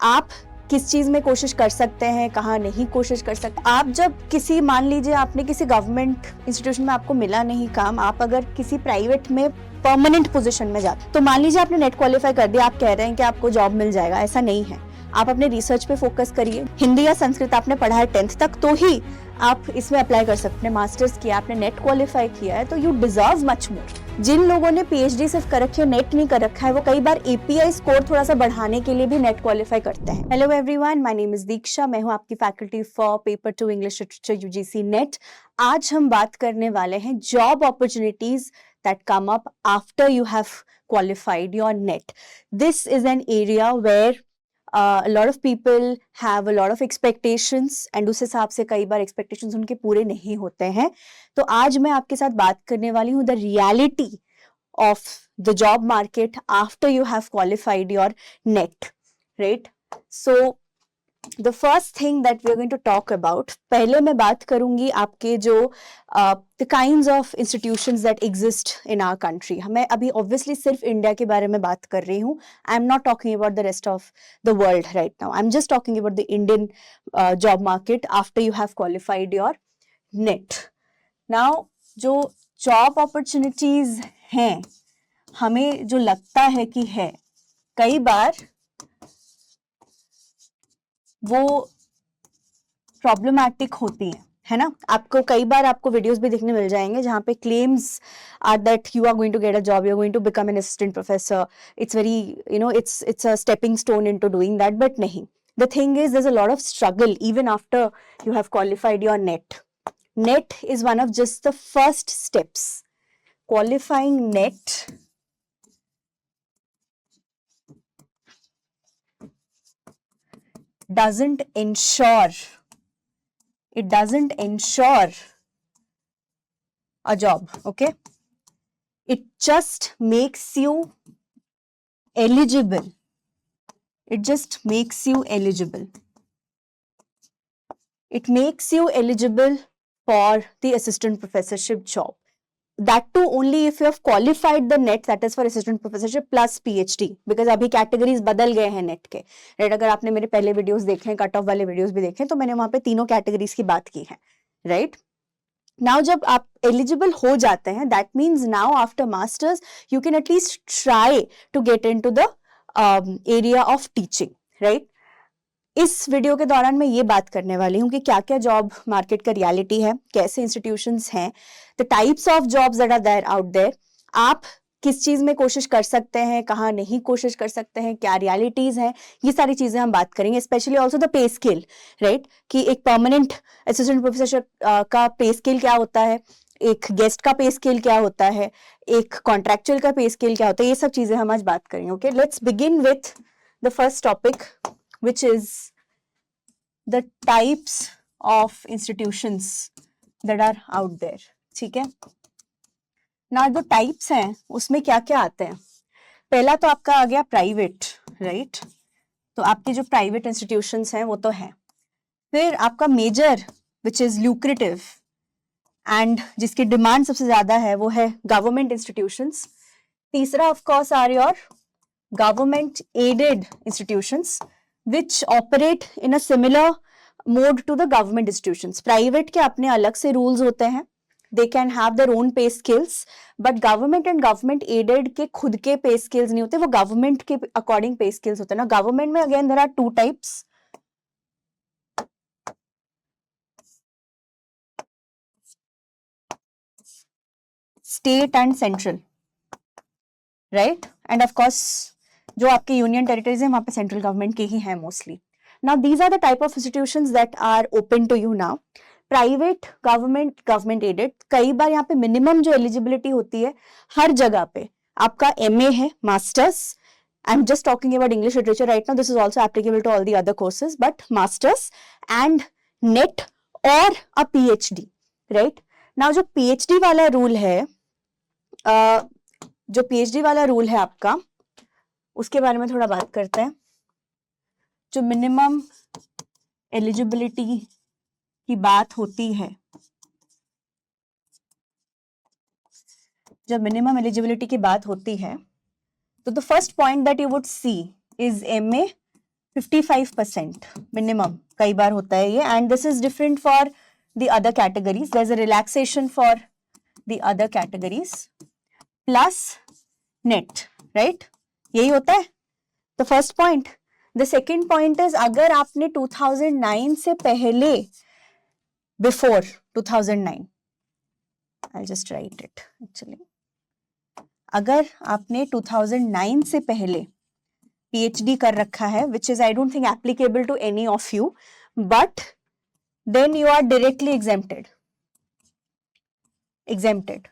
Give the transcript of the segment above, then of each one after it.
आप किस चीज में कोशिश कर सकते हैं, कहाँ नहीं कोशिश कर सकते। आप जब किसी, मान लीजिए आपने किसी गवर्नमेंट इंस्टीट्यूशन में आपको मिला नहीं काम, आप अगर किसी प्राइवेट में परमानेंट पोजीशन में जाते, तो मान लीजिए आपने नेट क्वालिफाई कर दिया, आप कह रहे हैं कि आपको जॉब मिल जाएगा, ऐसा नहीं है। आप अपने रिसर्च पे फोकस करिए। हिंदी या संस्कृत आपने पढ़ा है 10th तक, तो ही आप इसमें अप्लाई कर सकते हैं। मास्टर्स किया, आपने नेट क्वालिफाई किया है, तो यू डिजर्व मच मोर। जिन लोगों ने पीएचडी सिर्फ कर रखी है, नेट नहीं कर रखा है, वो कई बार एपीआई स्कोर थोड़ा सा बढ़ाने के लिए भी नेट क्वालिफाई करते हैं। Hello everyone, my name is Diksha, मैं हूं आपकी faculty for paper 2 English literature UGC NET. आज हम बात करने वाले हैं job opportunities that come up after you have qualified your net. This is an area where a lot of people have a lot of expectations and उस हिसाब से कई बार expectations उनके पूरे नहीं होते हैं। तो आज मैं आपके साथ बात करने वाली हूँ the reality of the job market after you have qualified your net, right? So the first thing that we are going to talk about, पहले मैं बात करूंगी आपके जो the kinds of institutions that exist in our country. मैं अभी obviously सिर्फ India के बारे में बात कर रही हूँ. I'm not talking about the rest of the world right now. I'm just talking about the Indian job market after you have qualified your net. Now जो job opportunities हैं, हमें जो लगता है कि है, कई बार वो प्रॉब्लमैटिक होती है ना। आपको कई बार आपको वीडियोस भी देखने मिल जाएंगे जहां पे claims are that you are going to get a job, you are going to become an assistant professor, it's very it's a stepping stone into doing that, but नहीं। The thing is there is a lot of struggle even after you have qualified your NET. NET is one of just the first steps. Qualifying NET doesn't ensure a job, okay? It just makes you eligible. It just makes you eligible. It makes you eligible for the assistant professorship job. That too only if you have qualified the net, that is for assistant professorship plus PhD, because अभी categories बदल गए हैं net के, right? अगर आपने मेरे पहले videos देखे हैं, कट ऑफ वाले वीडियोस भी देखे, तो मैंने वहां पे तीनों कैटेगरीज की बात की है, राइट? नाउ जब आप एलिजिबल हो जाते हैं, that means now after masters you can at least try to get into the area of teaching, right? इस वीडियो के दौरान मैं ये बात करने वाली हूँ कि क्या क्या जॉब मार्केट का रियलिटी है, कैसे इंस्टीट्यूशंस हैं, the types of jobs that are there out there, आप किस चीज में कोशिश कर सकते हैं, कहाँ नहीं कोशिश कर सकते हैं, क्या रियलिटीज हैं, ये सारी चीजें हम बात करेंगे। Specially also the pay scale, right? कि एक परमानेंट असिस्टेंट प्रोफेसरशिप का पे स्केल क्या होता है, एक गेस्ट का पे स्केल क्या होता है, एक कॉन्ट्रैक्चुअल का पे स्केल क्या होता है, ये सब चीजें हम आज बात करेंगे। Okay, let's begin with the first topic, which is the types of institutions that are out there. ठीक है ना? जो टाइप्स हैं उसमें क्या क्या आते हैं? पहला तो आपका आ गया प्राइवेट, राइट? तो आपके जो प्राइवेट इंस्टीट्यूशंस हैं वो तो है। फिर आपका major which is lucrative and जिसकी डिमांड सबसे ज्यादा है वो है गवर्नमेंट इंस्टीट्यूशंस। तीसरा of course are your government aided institutions which operate in a similar mode to the government institutions. Private के अपने अलग से rules होते हैं, they can have their own pay scales, but government and government aided के खुद के pay scales नहीं होते, वो government के according pay scales होते हैं ना। government में again there are two types, state and central, right? And of course जो आपके यूनियन टेरिटरीज है वहां पे सेंट्रल गवर्नमेंट के ही हैं mostly. Now these are the type of institutions that are open to you now. Private, government, government aided, कई बार यहाँ पे मिनिमम जो एलिजिबिलिटी होती है हर जगह पे आपका MA है, masters, I am just talking about English literature right now, this is also applicable to all the other courses, but masters and NET और अ PhD, राइट? नाउ जो PhD वाला रूल है, जो PhD वाला rule है आपका, उसके बारे में थोड़ा बात करते हैं। जो मिनिमम एलिजिबिलिटी की बात होती है, जब मिनिमम एलिजिबिलिटी की बात होती है, तो the first point that you would see is MA 55% minimum कई बार होता है ये, and this is different for the other categories. There is a relaxation for the other categories plus NET, right? यही होता है the first point. The second point is अगर आपने 2009 से पहले, before 2009, I'll just write it actually. अगर आपने 2009 से पहले PhD कर रखा है, which is I don't think applicable to any of you, but then you are directly exempted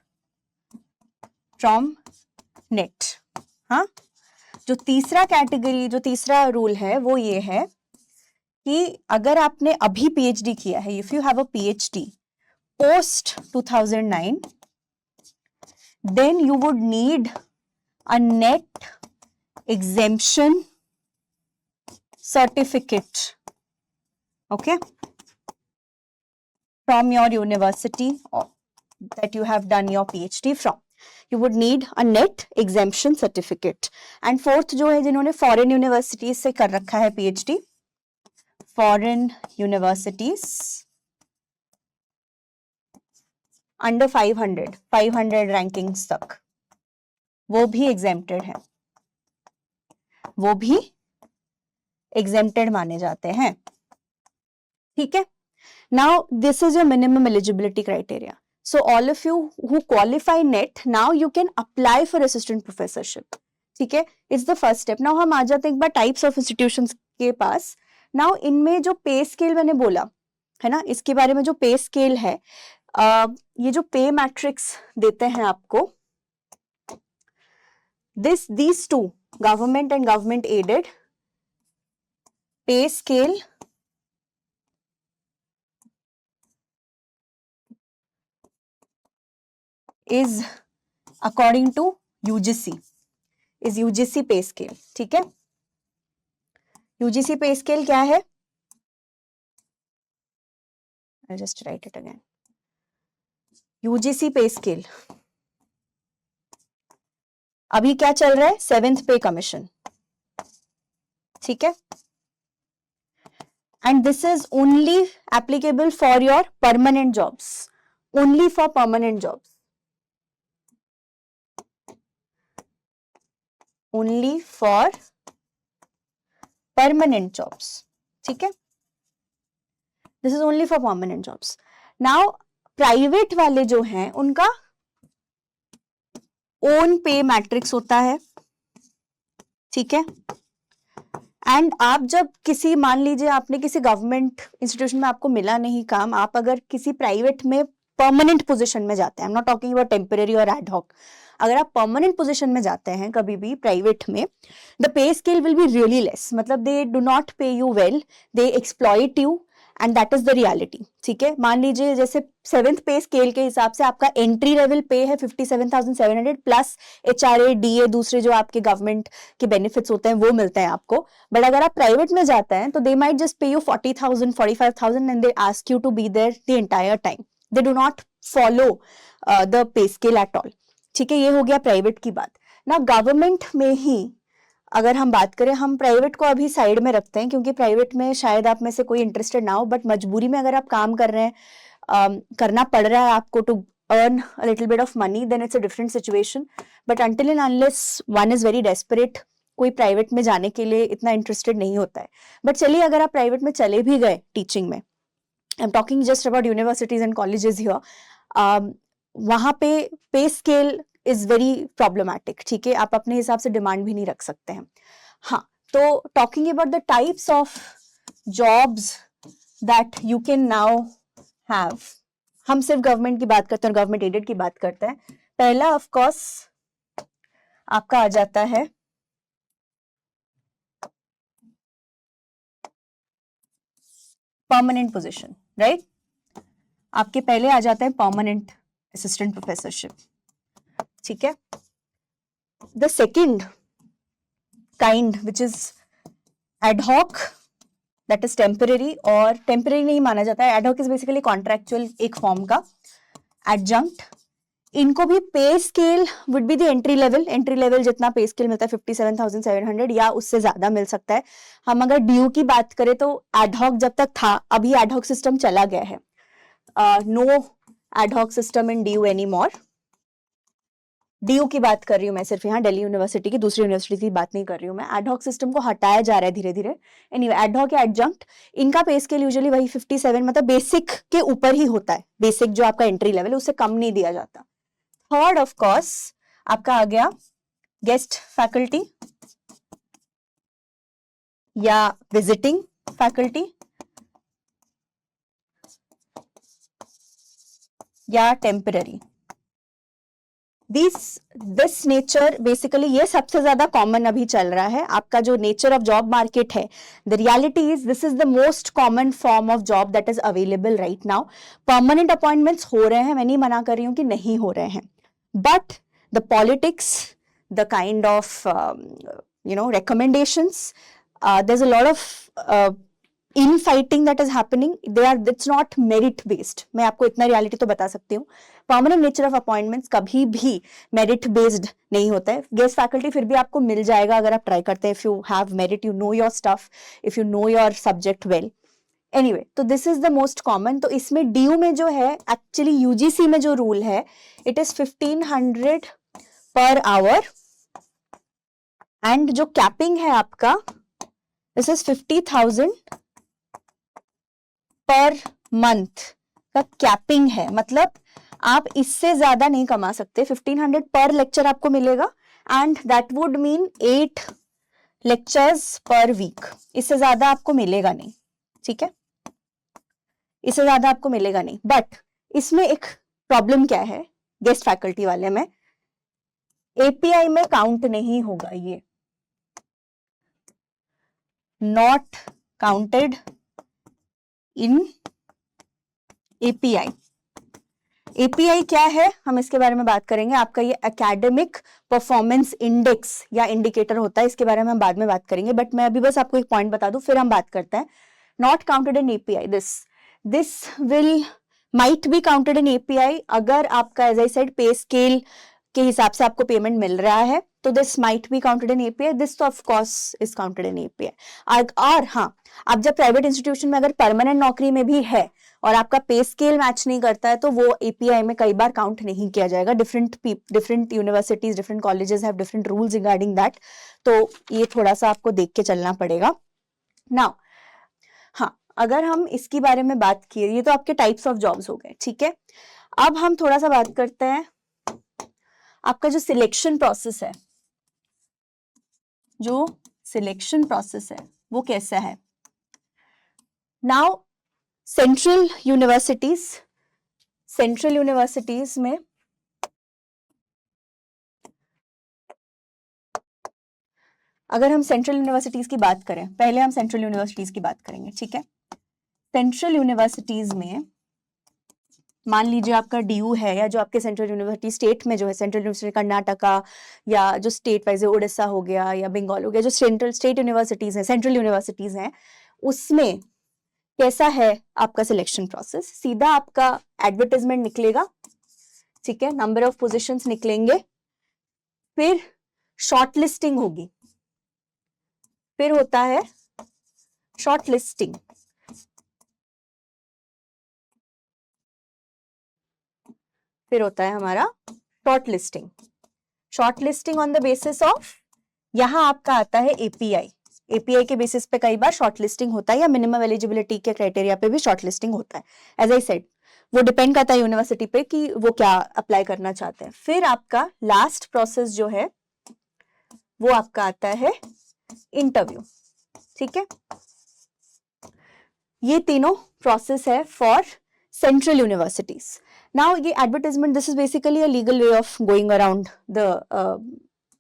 from net. हाँ, जो तीसरा कैटेगरी, जो तीसरा रूल है वो ये है कि अगर आपने अभी PhD किया है, if you have a PhD post 2009, then you would need a net exemption certificate, okay, from your university that you have done your PhD from. You would need a net exemption certificate. And fourth जो है, जिन्होंने foreign universities से कर रखा है PhD, foreign universities under 500 rankings तक, वो भी exempted है, वो भी exempted माने जाते हैं. ठीक है? Now this is your minimum eligibility criteria. So all of you who qualify net, now you can apply for assistant professorship. ठीक है? It's the first step. Now हम आ जाते हैं एक बार types of institutions के पास. Now इनमें जो पे स्केल मैंने बोला है ना, इसके बारे में जो पे स्केल है, ये जो पे मैट्रिक्स देते हैं आपको, these two, government and government aided, pay scale is according to UGC, is UGC pay scale. ठीक है? UGC pay scale क्या है? I'll just write it again. UGC pay scale अभी क्या चल रहा है? 7th पे कमीशन. ठीक है? And this is only applicable for your permanent jobs. Only for permanent jobs. Only for permanent jobs. ठीक है? This is only for permanent jobs. Now, private वाले जो हैं, उनका own pay matrix होता है. ठीक है? एंड आप जब किसी, मान लीजिए आपने किसी गवर्नमेंट इंस्टीट्यूशन में आपको मिला नहीं काम, आप अगर किसी प्राइवेट में परमानेंट पोजीशन में जाते हैं, I am not talking about temporary और एड हॉक, अगर आप परमानेंट पोजीशन में जाते हैं कभी भी प्राइवेट में, the pay scale will be really less. मतलब दे डू नॉट पे you well, they exploit you, and that is the reality. ठीक है? मान लीजिए जैसे 7th पे स्केल के हिसाब से आपका एंट्री लेवल पे है 57,700 प्लस HRA DA, दूसरे जो आपके गवर्नमेंट के बेनिफिट्स होते हैं वो मिलते हैं आपको. बट अगर आप प्राइवेट में जाते हैं तो they might just pay you 40,000 45,000 and they ask you to be there the entire time. They do not follow the pay scale at all. ठीक है? ये हो गया प्राइवेट की बात. ना गवर्नमेंट में ही अगर हम बात करें, हम प्राइवेट को अभी साइड में रखते हैं क्योंकि प्राइवेट में शायद आप में से कोई इंटरेस्टेड ना हो, बट मजबूरी में अगर आप काम कर रहे हैं, करना पड़ रहा है आपको to earn a little bit of money, then it's a different situation. But until and unless one is very desperate, कोई प्राइवेट में जाने के लिए इतना इंटरेस्टेड नहीं होता है. बट चलिए, अगर आप प्राइवेट में चले भी गए टीचिंग में, I am talking just about universities and colleges here, वहां पे स्केल इज वेरी प्रॉब्लमैटिक. ठीक है? आप अपने हिसाब से डिमांड भी नहीं रख सकते हैं. हाँ, तो talking about the types of jobs that you can now have, हम सिर्फ गवर्नमेंट की बात करते हैं, गवर्नमेंट एडेड की बात करते हैं. पहला ऑफ कोर्स आपका आ जाता है परमानेंट पोजीशन, राइट? आपके पहले आ जाता है परमानेंट असिस्टेंट प्रोफेसरशिप. ठीक है? The second kind which is ad hoc, that is temporary, और टेम्पररी नहीं माना जाता है. एडहॉक इज बेसिकली कॉन्ट्रैक्चुअल एक फॉर्म का. एडजंक्ट इनको भी पे scale would be the entry level जितना पे स्केल मिलता है 57,700 या उससे ज्यादा मिल सकता है। हम अगर ड्यू की बात करें तो एडहॉक जब तक था, अभी एडहॉक सिस्टम चला गया है, no ad hoc system in DU any more. DU की बात कर रही हूँ मैं सिर्फ, यहाँ दिल्ली यूनिवर्सिटी की, दूसरी यूनिवर्सिटी की बात नहीं कर रही हूँ मैं। एडहॉक सिस्टम को हटाया जा रहा है धीरे धीरे। एनीवे, एडहॉक या एडजंक्ट, इनका पे स्केल यूजुअली वही 57, मतलब बेसिक के ऊपर ही होता है। बेसिक जो आपका एंट्री लेवल है उससे कम नहीं दिया जाता। थर्ड ऑफ कोर्स आपका आ गया गेस्ट फैकल्टी या विजिटिंग फैकल्टी या टेम्पररी। दिस नेचर बेसिकली ये सबसे ज्यादा कॉमन अभी चल रहा है। आपका जो नेचर ऑफ जॉब मार्केट है, the reality is this is the most common form of job that is available right now. Permanent appointments हो रहे हैं, मैं नहीं मना कर रही हूँ कि नहीं हो रहे हैं, but the politics, the kind of recommendations, there's a lot of infighting that is happening. It's not merit based. मैं आपको इतना reality तो बता सकती हूँ। permanent nature of appointments कभी भी merit based नहीं होता है। guest faculty फिर भी आपको मिल जाएगा अगर आप ट्राई करते हैं। if you have merit, you know your stuff, if you know your subject well. Anyway, तो this is the most common. तो इसमें ड्यू में जो है, एक्चुअली यूजीसी में जो रूल है, it is 1500 per hour and जो कैपिंग है आपका, दिस इज 50,000 पर मंथ का कैपिंग है। मतलब आप इससे ज्यादा नहीं कमा सकते। 1500 पर लेक्चर आपको मिलेगा and that would mean 8 lectures per week. इससे ज्यादा आपको मिलेगा नहीं, ठीक है, इससे ज्यादा आपको मिलेगा नहीं। बट इसमें एक प्रॉब्लम क्या है गेस्ट फैकल्टी वाले में, एपीआई में काउंट नहीं होगा, ये not counted in API. API क्या है, हम इसके बारे में बात करेंगे। आपका ये एकेडमिक परफॉर्मेंस इंडेक्स या इंडिकेटर होता है, इसके बारे में हम बाद में बात करेंगे। बट मैं अभी बस आपको एक पॉइंट बता दूं, फिर हम बात करते हैं। Not counted in API, this will might be counted in API अगर आपका, as I said, pay scale के हिसाब से आपको पेमेंट मिल रहा है, तो this might be counted in API. This तो of course is counted in API. और हाँ, आप जब प्राइवेट इंस्टीट्यूशन में अगर परमानेंट नौकरी में भी है और आपका पे स्केल मैच नहीं करता है, तो वो एपीआई में कई बार काउंट नहीं किया जाएगा। Different universities, different colleges have different rules regarding that, तो ये थोड़ा सा आपको देख के चलना पड़ेगा। नाउ हाँ, अगर हम इसके बारे में बात किए, ये तो आपके टाइप्स ऑफ जॉब्स हो गए, ठीक है। अब हम थोड़ा सा बात करते हैं आपका जो सिलेक्शन प्रोसेस है, वो कैसा है। नाउ सेंट्रल यूनिवर्सिटीज में अगर हम सेंट्रल यूनिवर्सिटीज की बात करें, पहले हम सेंट्रल यूनिवर्सिटीज की बात करेंगे, ठीक है। सेंट्रल यूनिवर्सिटीज में मान लीजिए आपका डीयू है, या जो आपके सेंट्रल यूनिवर्सिटी स्टेट में जो है, सेंट्रल यूनिवर्सिटी कर्नाटका या जो स्टेट वाइज है, उड़ीसा हो गया या बंगाल हो गया, जो स्टेट यूनिवर्सिटीज हैं, सेंट्रल यूनिवर्सिटीज हैं, उसमें कैसा है आपका सिलेक्शन प्रोसेस। सीधा आपका एडवर्टाइजमेंट निकलेगा, ठीक है, नंबर ऑफ पोजीशंस निकलेंगे, फिर शॉर्ट लिस्टिंग होगी, फिर होता है शॉर्ट लिस्टिंग, फिर होता है हमारा short listing on the basis of, यहां आपका आता है एपीआई के बेसिस पे कई बार शॉर्ट लिस्टिंग होता है, या मिनिमम एलिजिबिलिटी के क्राइटेरिया पे भी शॉर्ट लिस्टिंग होता है। एज आई सेड, वो डिपेंड करता है यूनिवर्सिटी पे कि वो क्या अप्लाई करना चाहते हैं। फिर आपका लास्ट प्रोसेस जो है वो आपका आता है इंटरव्यू, ठीक है। ये तीनों प्रोसेस है फॉर सेंट्रल यूनिवर्सिटीज। नाउ ये advertisement, this is basically a legal way of going around the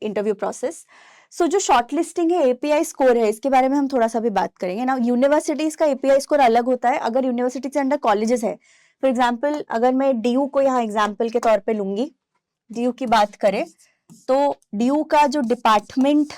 interview process. So जो शॉर्ट लिस्टिंग है, एपीआई स्कोर है, इसके बारे में हम थोड़ा सा भी बात करेंगे। ना, यूनिवर्सिटीज का एपीआई स्कोर अलग होता है। अगर यूनिवर्सिटी के अंडर कॉलेजेस है, फॉर एग्जाम्पल अगर मैं डीयू को यहाँ एग्जाम्पल के तौर पे लूंगी, डीयू की बात करें तो डीयू का जो डिपार्टमेंट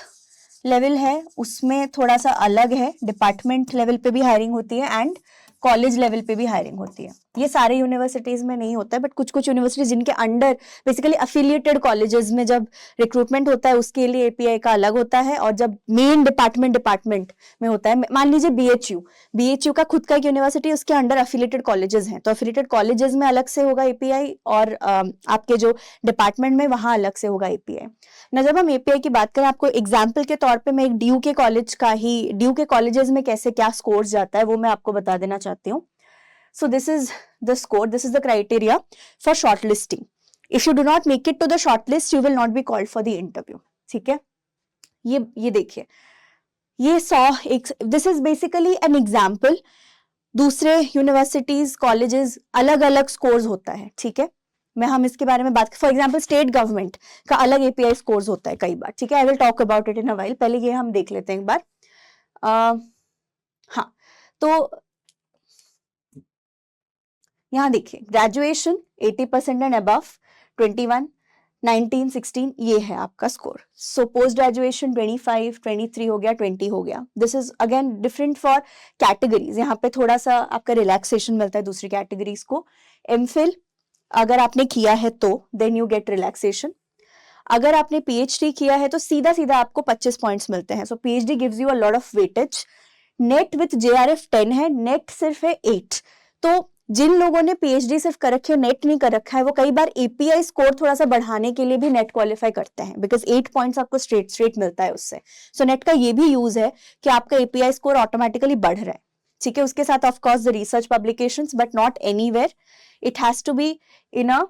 लेवल है उसमें थोड़ा सा अलग है। डिपार्टमेंट लेवल पे भी हायरिंग होती है एंड कॉलेज लेवल पे भी हायरिंग होती है। ये सारे यूनिवर्सिटीज में नहीं होता है, बट कुछ कुछ यूनिवर्सिटीज जिनके अंडर बेसिकली अफिलिएटेड कॉलेजेस में जब रिक्रूटमेंट होता है उसके लिए एपीआई का अलग होता है, और जब मेन डिपार्टमेंट में होता है, मान लीजिए बीएचयू का खुद का एक यूनिवर्सिटी, उसके अंडर अफिलिएटेड कॉलेजेस हैं, तो अफिलिएटेड कॉलेजेस में अलग से होगा एपीआई, और आपके जो डिपार्टमेंट में वहां अलग से होगा एपीआई ना। जब हम एपीआई की बात करें, आपको एग्जाम्पल के तौर पर मैं एक ड्यू के कॉलेजेस में कैसे क्या स्कोर जाता है वो मैं आपको बता देना चाहती हूँ। So this is the score, this is the criteria for shortlisting. If you do not make it to the shortlist, you will not be called for the interview. ठीक है, ये देखिए, ये 100 this is basically an example. दूसरे universities colleges अलग अलग scores होता है, ठीक है, हम इसके बारे में बात, फॉर एग्जाम्पल स्टेट गवर्नमेंट का अलग एपीआई स्कोर्स होता है कई बार, ठीक है, I will talk about it in a while, पहले ये हम देख लेते हैं एक बार। हाँ, तो यहाँ देखिए, ग्रेजुएशन 80% एंड अबव 21, 19, 16 ये है आपका स्कोर। सो पोस्ट ग्रेजुएशन 25, 23 हो गया, 20 हो गया। This is again different for categories, यहाँ पे थोड़ा सा आपका रिलैक्सेशन मिलता है दूसरी कैटेगरीज को। एमफिल अगर आपने किया है तो देन यू गेट रिलैक्सेशन। अगर आपने पीएचडी किया है तो सीधा सीधा आपको 25 पॉइंट्स मिलते हैं। So PhD gives you a lot of weightage. NET with JRF 10 है, नेट सिर्फ है 8। तो जिन लोगों ने पीएचडी सिर्फ कर रखी है, नेट नहीं कर रखा है, वो कई बार एपीआई स्कोर थोड़ा सा बढ़ाने के लिए भी नेट क्वालिफाई करते हैं, बिकॉज 8 पॉइंट्स आपको स्ट्रेट मिलता है उससे। सो नेट का ये भी यूज है कि आपका एपीआई स्कोर ऑटोमेटिकली बढ़ रहा है, ठीक है। उसके साथ of course the research publications, but not anywhere, it has to be in a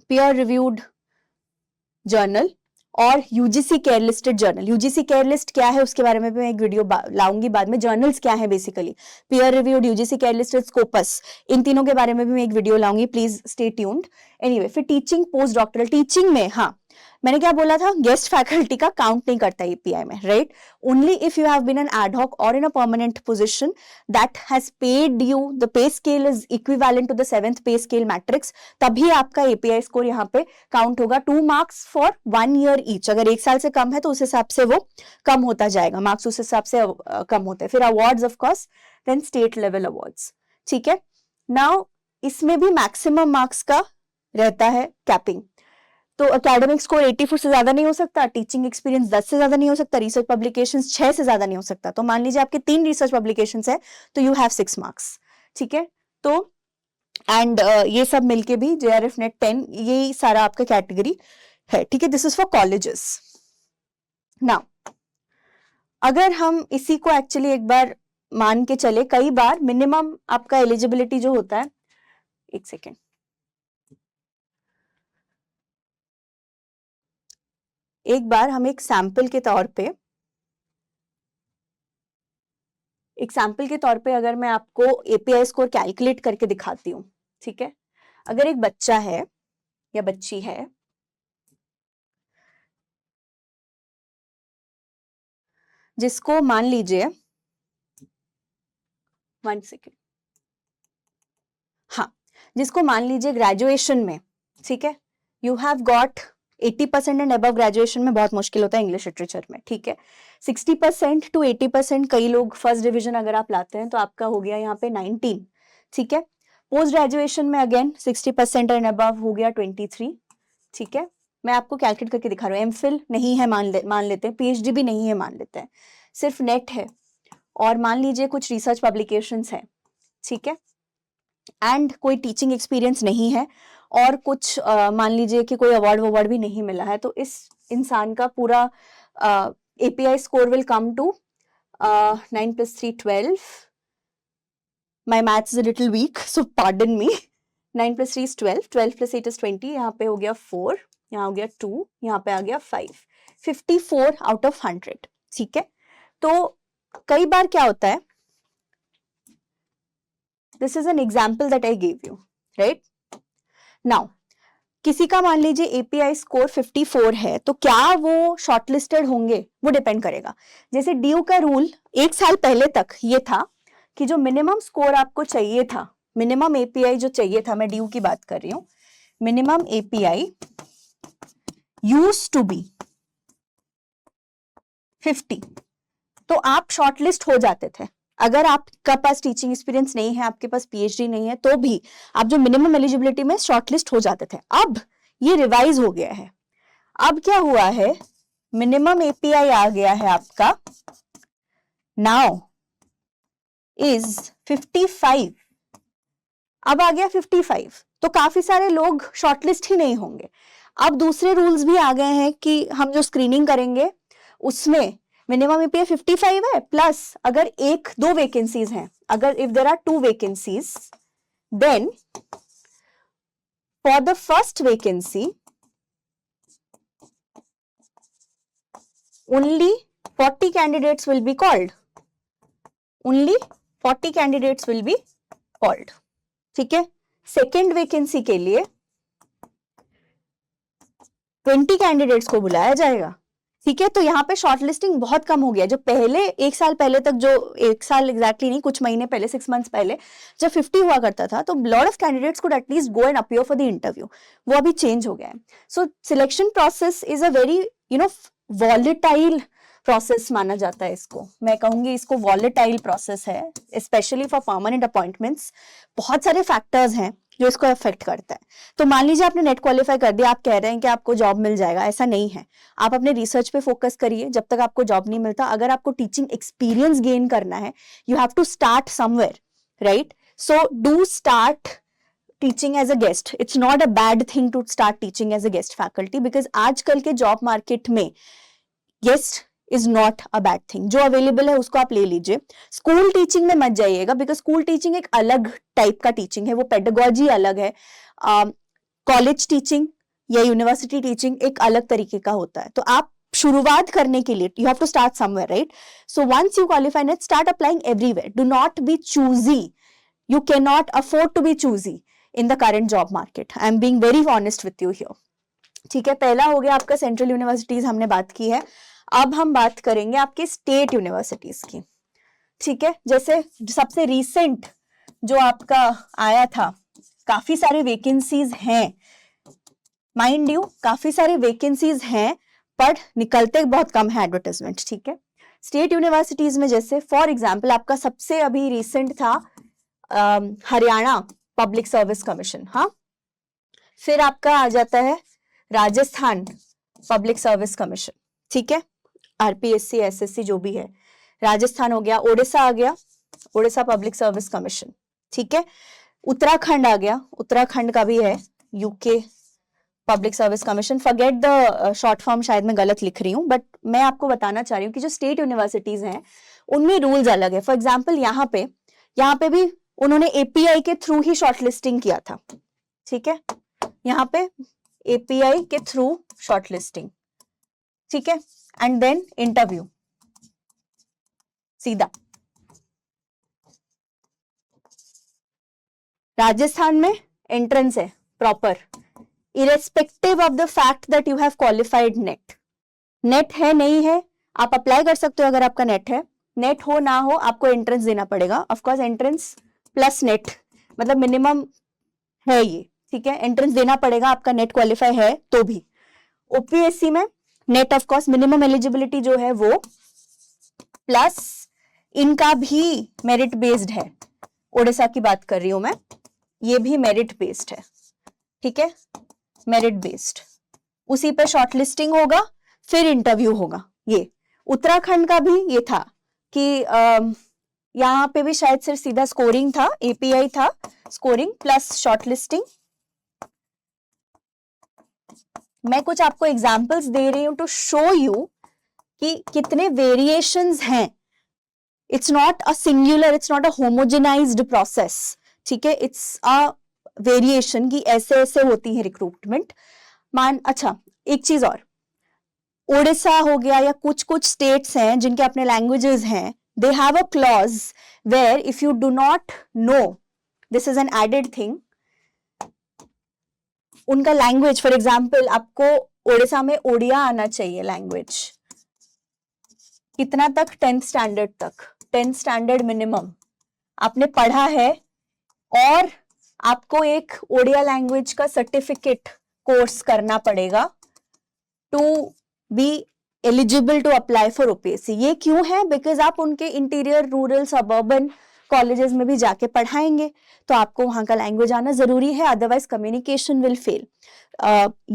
peer reviewed journal और UGC CARE listed journal. UGC CARE list क्या है उसके बारे में भी मैं एक वीडियो लाऊंगी बाद में। जर्नल्स क्या है basically, peer reviewed, UGC CARE listed, Scopus, इन तीनों के बारे में भी मैं एक वीडियो लाऊंगी, प्लीज स्टे ट्यून्ड। एनीवे, फिर टीचिंग, पोस्ट डॉक्टरल टीचिंग में, हाँ मैंने क्या बोला था, गेस्ट फैकल्टी का काउंट नहीं करता एपीआई में, right. Only if you have been an ad hoc in a permanent position that has paid you, the pay scale is equivalent to the 7th pay scale matrix, तभी आपका API score यहाँ पे count होगा। 2 marks for 1 year each. अगर 1 साल से कम है तो उस हिसाब से वो कम होता जाएगा, मार्क्स उस हिसाब से कम होते हैं। फिर awards of course, then state level awards, ठीक है। नाउ इसमें भी मैक्सिमम मार्क्स का रहता है कैपिंग। तो एकेडमिक स्कोर 84 से ज्यादा नहीं हो सकता, टीचिंग एक्सपीरियंस 10 से ज्यादा नहीं हो सकता, रिसर्च पब्लिकेशंस 6 से ज्यादा नहीं हो सकता। तो मान लीजिए आपके 3 रिसर्च पब्लिकेशंस है तो यू हैव 6 मार्क्स, ठीक है। तो एंड ये सब मिलके भी जेआरएफ नेट 10, ये सारा आपका कैटेगरी है, ठीक है। This is for colleges. Now अगर हम इसी को एक्चुअली एक बार मान के चले, कई बार मिनिमम आपका एलिजिबिलिटी जो होता है, एक सेकेंड, एक बार हम एक सैंपल के तौर पे अगर मैं आपको एपीआई स्कोर कैलकुलेट करके दिखाती हूँ, ठीक है। अगर एक बच्चा है या बच्ची है जिसको मान लीजिए, 1 सेकेंड, हाँ, जिसको मान लीजिए ग्रेजुएशन में, ठीक है, you have got 80% and above, graduation में बहुत मुश्किल होता है इंग्लिश लिटरेचर में, ठीक है। 60% to 80%, कई लोग फर्स्ट डिवीजन अगर आप लाते हैं तो आपका हो गया यहाँ पे 19, ठीक है। पोस्ट ग्रेजुएशन में अगेन 60% एंड अबव हो गया 23, ठीक है। मैं आपको कैलकुलेट करके दिखा रहा हूँ। एमफिल नहीं है मान लेते हैं, पीएचडी भी नहीं है मान लेते हैं, सिर्फ नेट है, और मान लीजिए कुछ रिसर्च पब्लिकेशंस है, ठीक है, एंड कोई टीचिंग एक्सपीरियंस नहीं है, और कुछ मान लीजिए कि कोई अवार्ड भी नहीं मिला है, तो इस इंसान का पूरा API score will come to 9 + 3 12। My maths is a little weak, so pardon me. 9 + 3 is 12, 12 + 8 is 20, यहाँ पे हो गया 4, यहाँ हो गया 2, यहाँ पे आ गया 5, 54 out of 100, ठीक है। तो कई बार क्या होता है, this is an example that I give you, right. Now किसी का मान लीजिए एपीआई स्कोर 54 है, तो क्या वो शॉर्टलिस्टेड होंगे, वो डिपेंड करेगा। जैसे ड्यू का रूल 1 साल पहले तक ये था कि जो मिनिमम स्कोर आपको चाहिए था, मिनिमम एपीआई जो चाहिए था, मैं ड्यू की बात कर रही हूं, minimum API used to be 50, तो आप शॉर्टलिस्ट हो जाते थे, अगर आपका पास टीचिंग एक्सपीरियंस नहीं है, आपके पास पीएचडी नहीं है, तो भी आप जो मिनिमम एलिजिबिलिटी में शॉर्टलिस्ट हो जाते थे, अब ये रिवाइज हो गया है। अब क्या हुआ है, मिनिमम एपीआई आ गया है आपका, नाउ इज 55। अब आ गया 55, तो काफी सारे लोग शॉर्टलिस्ट ही नहीं होंगे। अब दूसरे रूल्स भी आ गए हैं कि हम जो स्क्रीनिंग करेंगे उसमें मिनिमम एपीआई 55 है, प्लस अगर एक दो वैकेंसीज हैं, अगर if there are 2 vacancies, then for the first vacancy only 40 candidates will be called, only 40 candidates will be called, ठीक है। सेकेंड वैकेंसी के लिए 20 कैंडिडेट्स को बुलाया जाएगा, ठीक है। तो यहाँ पे शॉर्टलिस्टिंग बहुत कम हो गया। जो पहले एक साल पहले तक, जो एक साल एग्जैक्टली नहीं, कुछ महीने पहले, 6 मंथ्स पहले जब 50 हुआ करता था, तो lot of candidates could at least go and appear for the interview, वो अभी चेंज हो गया है। So selection process is a very volatile process माना जाता है इसको, मैं कहूंगी इसको वॉलेटाइल प्रोसेस है, स्पेशली फॉर परमानेंट अपॉइंटमेंट्स। बहुत सारे फैक्टर्स हैं जो इसको अफेक्ट करता है। तो मान लीजिए आपने नेट क्वालिफाई कर दिया, आप कह रहे हैं कि आपको जॉब मिल जाएगा, ऐसा नहीं है। आप अपने रिसर्च पे फोकस करिए जब तक आपको जॉब नहीं मिलता। अगर आपको टीचिंग एक्सपीरियंस गेन करना है, you have to start somewhere, right? So do start teaching as a guest. It's not a bad thing to start teaching as a guest faculty, because आजकल के जॉब मार्केट में guest is not a bad thing. जो available है उसको आप ले लीजिए। School teaching में मत जाइएगा, बिकॉज स्कूल टीचिंग एक अलग टाइप का टीचिंग है, वो पेडागोजी अलग है। कॉलेज टीचिंग या यूनिवर्सिटी टीचिंग एक अलग तरीके का होता है। तो आप शुरुआत करने के लिए you have to start somewhere, right? So once you qualify NET, start applying everywhere. Do not be choosy, you cannot afford to be choosy in the current job market. I am being very honest with you here. ठीक है, पहला हो गया आपका central universities, हमने बात की है। अब हम बात करेंगे आपके स्टेट यूनिवर्सिटीज की, ठीक है। जैसे सबसे रीसेंट जो आपका आया था, काफी सारे वैकेंसीज हैं, माइंड यू, काफी सारे वैकेंसीज हैं, पर निकलते बहुत कम है एडवर्टाइजमेंट, ठीक है। स्टेट यूनिवर्सिटीज में जैसे फॉर एग्जाम्पल आपका सबसे अभी रिसेंट था हरियाणा पब्लिक सर्विस कमीशन, हाँ। फिर आपका आ जाता है राजस्थान पब्लिक सर्विस कमीशन, ठीक है। आरपीएससी, एसएससी जो भी है, राजस्थान हो गया। ओडिशा आ गया, ओडिशा पब्लिक सर्विस कमीशन, ठीक है। उत्तराखंड आ गया, उत्तराखंड का भी है UK public service commission. Forget the short form, शायद मैं गलत लिख रही हूँ, बट मैं आपको बताना चाह रही हूँ कि जो स्टेट यूनिवर्सिटीज हैं उनमें रूल्स अलग है। फॉर एग्जाम्पल यहाँ पे भी उन्होंने एपीआई के थ्रू ही शॉर्टलिस्टिंग किया था, ठीक है। यहाँ पे एपीआई के थ्रू शॉर्टलिस्टिंग, ठीक है, एंड देन इंटरव्यू सीधा। राजस्थान में एंट्रेंस है proper, irrespective of the fact that you have qualified net. Net है नहीं है, आप अप्लाई कर सकते हो अगर आपका नेट है। नेट हो ना हो, आपको एंट्रेंस देना पड़ेगा। ऑफकोर्स एंट्रेंस प्लस नेट, मतलब मिनिमम है ये, ठीक है। एंट्रेंस देना पड़ेगा, आपका नेट क्वालिफाई है तो भी। ओपीएससी में नेट ऑफकोर्स मिनिमम एलिजिबिलिटी जो है वो, प्लस इनका भी मेरिट बेस्ड है। ओडिशा की बात कर रही हूं मैं, ये भी मेरिट बेस्ड है, ठीक है, मेरिट बेस्ड। उसी पे शॉर्टलिस्टिंग होगा, फिर इंटरव्यू होगा। ये उत्तराखंड का भी ये था कि यहाँ पे भी शायद सिर्फ सीधा स्कोरिंग था, एपीआई था, स्कोरिंग प्लस शॉर्टलिस्टिंग। मैं कुछ आपको एग्जांपल्स दे रही हूं टू शो यू कि कितने वेरिएशंस हैं। It's not a singular, it's not a homogenised process, ठीक है। इट्स अ वेरिएशन की ऐसे ऐसे होती है रिक्रूटमेंट। अच्छा, एक चीज और, ओडिशा हो गया या कुछ कुछ स्टेट्स हैं जिनके अपने लैंग्वेजेस हैं, they have a clause where if you do not know, this is an added thing, उनका लैंग्वेज, फॉर एग्जाम्पल आपको ओडिशा में ओडिया आना चाहिए लैंग्वेज, कितना तक, 10th स्टैंडर्ड तक, 10th स्टैंडर्ड मिनिमम आपने पढ़ा है, और आपको एक ओडिया लैंग्वेज का सर्टिफिकेट कोर्स करना पड़ेगा to be eligible to apply for OPSC. ये क्यों है? बिकॉज आप उनके इंटीरियर, रूरल, सबर्बन कॉलेजेस में भी जाके पढ़ाएंगे, तो आपको वहां का लैंग्वेज आना जरूरी है, अदरवाइज कम्युनिकेशन विल फेल।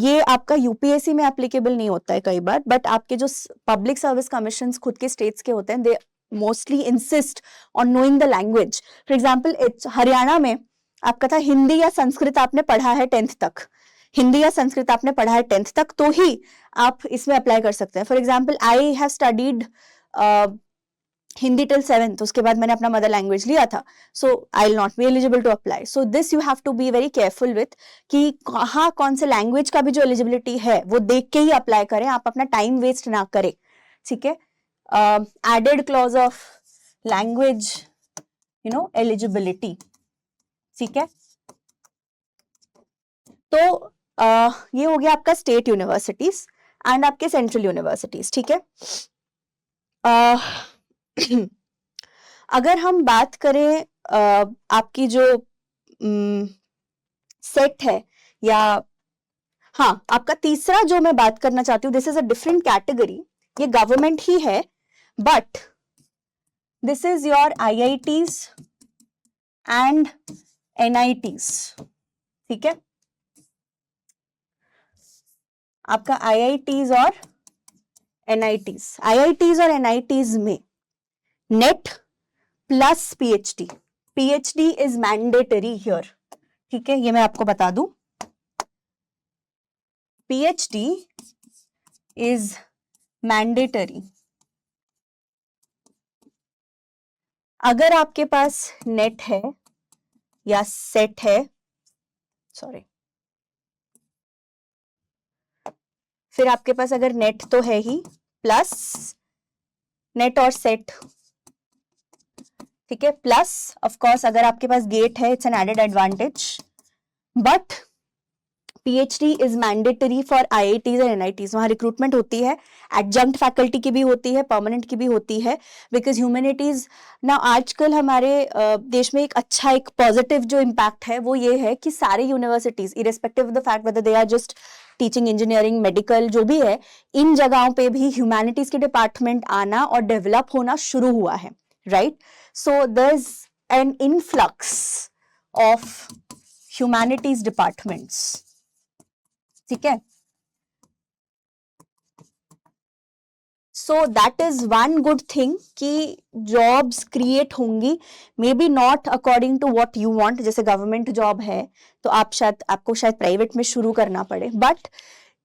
ये आपका यूपीएससी में एप्लीकेबल नहीं होता है कई बार, बट आपके जो पब्लिक सर्विस कमीशन खुद के स्टेट्स के होते हैं, they mostly insist on knowing the language. For example Haryana में आपका था हिंदी या संस्कृत आपने पढ़ा है 10th तक, हिंदी या संस्कृत आपने पढ़ा है 10th तक, तो ही आप इसमें अप्लाई कर सकते हैं। For example I have studied Hindi till 7th, उसके बाद मैंने अपना मदर लैंग्वेज लिया था, so I will not be eligible to apply. So this you have to be very careful with कि कहाँ कौन से लैंग्वेज का भी जो एलिजिबिलिटी है वो देख के ही अप्लाई करें, आप अपना टाइम वेस्ट ना करें, ठीक है। Added clause of language eligibility, ठीक है। तो ये हो गया आपका स्टेट यूनिवर्सिटीज एंड आपके सेंट्रल यूनिवर्सिटीज, ठीक है। अगर हम बात करें आपकी जो सेट है, या हाँ, आपका तीसरा जो मैं बात करना चाहती हूँ, this is a different category, ये गवर्नमेंट ही है, but this is your IITs and NITs, ठीक है। आपका आईआईटीज और एनआईटीज, आईआईटीज और एनआईटीज में net plus PhD, PhD is mandatory here, ठीक है। ये मैं आपको बता दूं, पीएचडी इज मैंडेटरी। अगर आपके पास नेट है या सेट है, सॉरी, फिर आपके पास अगर नेट तो है ही, प्लस नेट और सेट, ठीक है, प्लस ऑफ कोर्स अगर आपके पास गेट है, it's an added advantage, but PhD is mandatory for IITs और एनआईटीज। वहां रिक्रूटमेंट होती है, एडजंक्ट फैकल्टी की भी होती है, परमानेंट की भी होती है, बिकॉज ह्यूमैनिटीज ना आजकल हमारे देश में एक अच्छा, एक पॉजिटिव जो इम्पैक्ट है वो ये है कि सारे universities irrespective of the fact whether they are just teaching, engineering, medical, जो भी है, इन जगहों पे भी ह्यूमैनिटीज के डिपार्टमेंट आना और डेवलप होना शुरू हुआ है, right. So there is an influx of humanities departments, ठीक है। So that is one good thing कि जॉब्स क्रिएट होंगी, may be not according to what you want, जैसे गवर्नमेंट जॉब है तो आपको शायद प्राइवेट में शुरू करना पड़े, but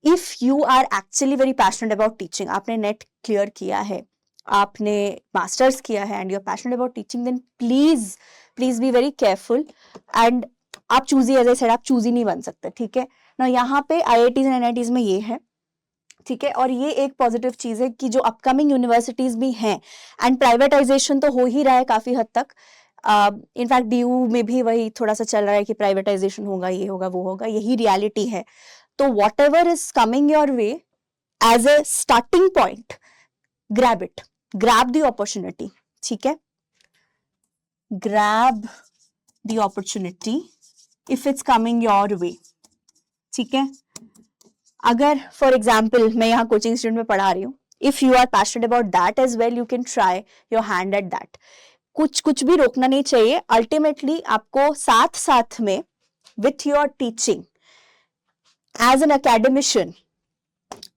if you are actually very passionate about teaching, आपने नेट क्लियर किया है, आपने मास्टर्स किया है and you are passionate about teaching, then please please be very careful and आप चूजी, एज आई सेड, आप चूजी नहीं बन सकते, ठीक है ना। यहाँ पे आईआईटीज एंड एनआईटीज में ये है, ठीक है। और ये एक पॉजिटिव चीज है कि जो अपकमिंग यूनिवर्सिटीज भी हैं, एंड प्राइवेटाइजेशन तो हो ही रहा है काफी हद तक, इनफैक्ट डीयू में भी वही थोड़ा सा चल रहा है कि प्राइवेटाइजेशन होगा, ये होगा, वो होगा, यही रियलिटी है। तो whatever is coming your way as a starting point, grab it, grab the opportunity, ठीक है, grab the opportunity if it's coming your way, ठीक है। अगर फॉर एग्जाम्पल मैं यहाँ कोचिंग इंस्टीट्यूट में पढ़ा रही हूँ, if you are passionate about that as well, you can try your hand at that. कुछ भी रोकना नहीं चाहिए, अल्टीमेटली आपको साथ साथ में with your teaching as an academician,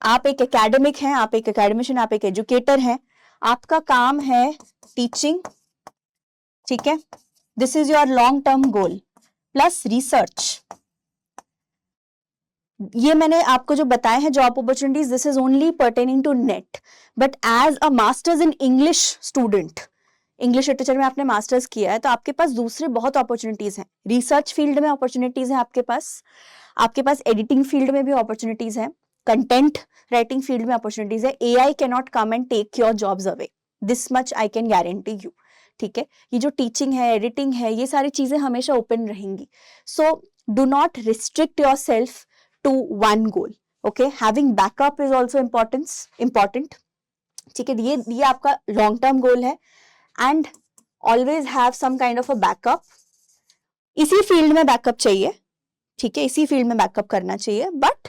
आप एक एकेडमिक हैं, आप एक एकेडमिशियन, आप एक एजुकेटर हैं, आपका काम है टीचिंग, ठीक है। This is your long term goal plus research. ये मैंने आपको जो बताए हैं job opportunities, this is only pertaining to NET, but as a masters in English student, English literature में आपने मास्टर्स किया है, तो आपके पास दूसरे बहुत अपॉर्चुनिटीज हैं, रिसर्च फील्ड में अपॉर्चुनिटीज हैं आपके पास एडिटिंग फील्ड में भी अपॉर्चुनिटीज हैं, कंटेंट राइटिंग फील्ड में अपॉर्चुनिटीज है। AI can not come and take your jobs away, this much I can guarantee you, ठीक है। ये जो टीचिंग है, एडिटिंग है, ये सारी चीजें हमेशा ओपन रहेंगी। So do not restrict your self to one goal, okay, having backup is also important, ठीक है। ये आपका लॉन्ग टर्म गोल है, and always have some kind of a backup, इसी फील्ड में बैकअप चाहिए, ठीक है, इसी फील्ड में बैकअप करना चाहिए, but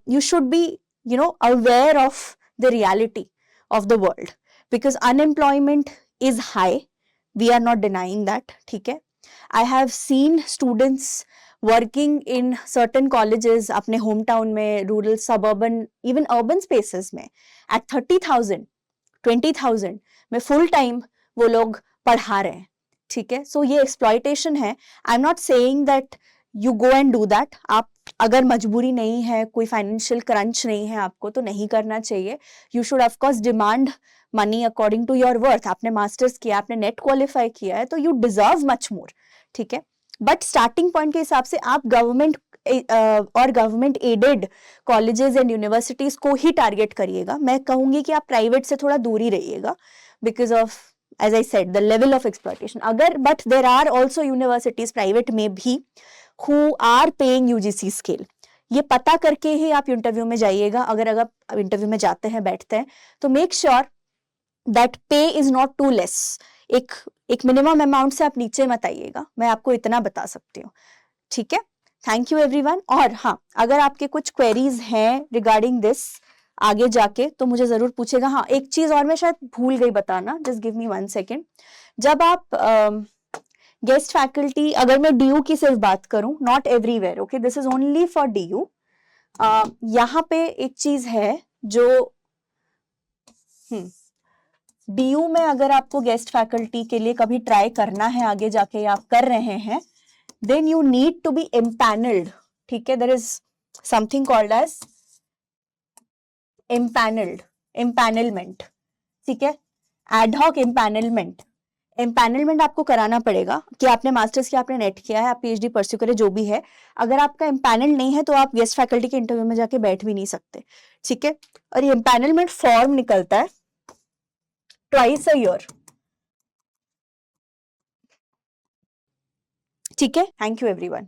you should be aware of the reality of the world, because unemployment is high, we are not denying that, ठीक है. I have seen students working in certain colleges अपने home town में, rural, suburban, even urban spaces में at 30,000, 20,000 में full time वो लोग पढ़ा रहे हैं, ठीक है. सो ये एक्सप्लॉयटेशन है. I am not saying that you go and do that. आप अगर मजबूरी नहीं है, कोई फाइनेंशियल क्रंच नहीं है आपको, तो नहीं करना चाहिए. You should of course demand money according to your worth. आपने मास्टर्स किया, आपने नेट क्वालिफाई किया है, तो यू डिजर्व मच मोर, ठीक है. बट स्टार्टिंग पॉइंट के हिसाब से आप गवर्नमेंट और government aided colleges and universities को ही टारगेट करिएगा. मैं कहूंगी कि आप प्राइवेट से थोड़ा दूर ही रहिएगा, because of, as I said, the level of exploitation. अगर, but there are also universities private में भी who are paying UGC scale. ये पता करके ही आप इंटरव्यू में जाइएगा. अगर आप इंटरव्यू में जाते हैं, बैठते हैं, तो मेक श्योर दैट पे इज नॉट टू लेस. एक मिनिमम अमाउंट से आप नीचे मत आइएगा, मैं आपको इतना बता सकती हूँ, ठीक है. Thank you everyone. और हाँ, अगर आपके कुछ क्वेरीज हैं रिगार्डिंग दिस आगे जाके, तो मुझे जरूर पूछेगा. हाँ, एक चीज और मैं शायद भूल गई बताना, जस्ट गिव मी 1 सेकेंड. जब आप गेस्ट फैकल्टी, अगर मैं डीयू की सिर्फ बात करूं, not everywhere, okay, this is only for DU. यहाँ पे एक चीज है जो डीयू में अगर आपको गेस्ट फैकल्टी के लिए कभी ट्राई करना है आगे जाके, या आप कर रहे हैं, then you need to be empanelled, ठीक है. There is something called as empanelment, ठीक है. एडहॉक एम्पैनलमेंट आपको कराना पड़ेगा कि आपने मास्टर्स किया, आपने नेट किया है, आप पीएचडी परस्यू करें, जो भी है. अगर आपका एम्पैनल नहीं है, तो आप गेस्ट फैकल्टी के इंटरव्यू में जाके बैठ भी नहीं सकते, ठीक है. और ये एम्पैनलमेंट फॉर्म निकलता है ट्वाइस अ ईयर, ठीक है. Thank you everyone.